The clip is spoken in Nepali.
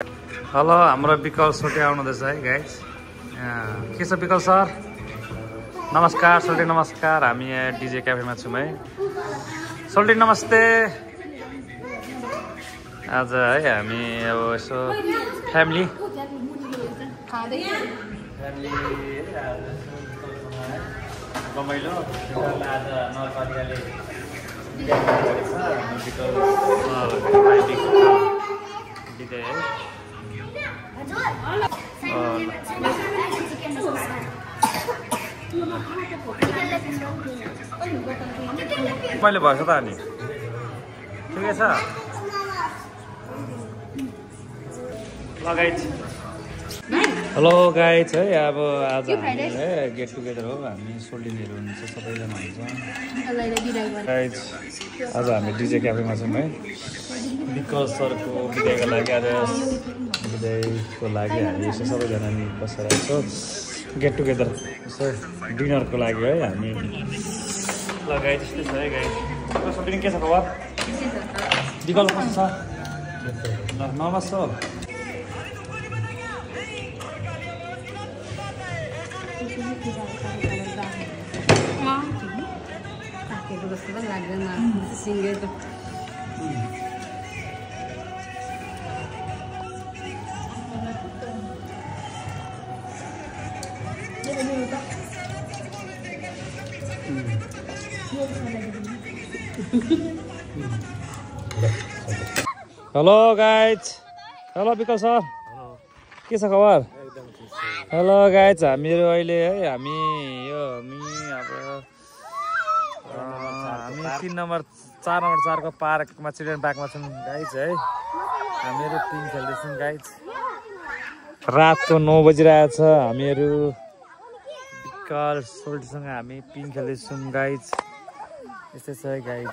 हेलो हाम्रो विकल सोटे आउनुहुँदैछ है गाइज। के छ विकल सर? नमस्कार सोल्टी, नमस्कार। हामी यहाँ डिजे क्याफेमा छौँ है। सोल्टी नमस्ते। आज है हामी अब यसो फ्यामिली रमाइलो आज नगरपालिकाले दिँदै है। मैले भएछ त अनि ठिकै छ लगाइछ। हेलो गाइज है, अब आज हामी है गेट टुगेदर हो। हामी सोल्टिनीहरू हुन्छ, सबैजना हुन्छ गाइज। आज हामी डिजे क्याफेमा छौँ है। विकल सरको विदायको लागि, आज विदायको लागि हामी यसो सबैजना नि बसेर यसो गेट टुगेदर यसो डिनरको लागि है हामी लगाइ। त्यस्तै छ है गाइज। सोल्टिनी के छ खबर? विकल कस्तो छ? नर्भस छ? Hello guys. हेलो विकल सर, के छ खबर? हेलो गाइज, हामीहरू अहिले है हामी 3 नम्बर 4 नम्बर 4 को पार्कमा चिल्ड्रेन पार्कमा छौँ गाइज है। हामीहरू पिङ खेल्दैछौँ गाइज। रातको 9 बजिरहेछ। हामीहरू विकल सोल्टीसँग हामी पिङ खेल्दैछौँ गाइज। यस्तै छ है गाइज।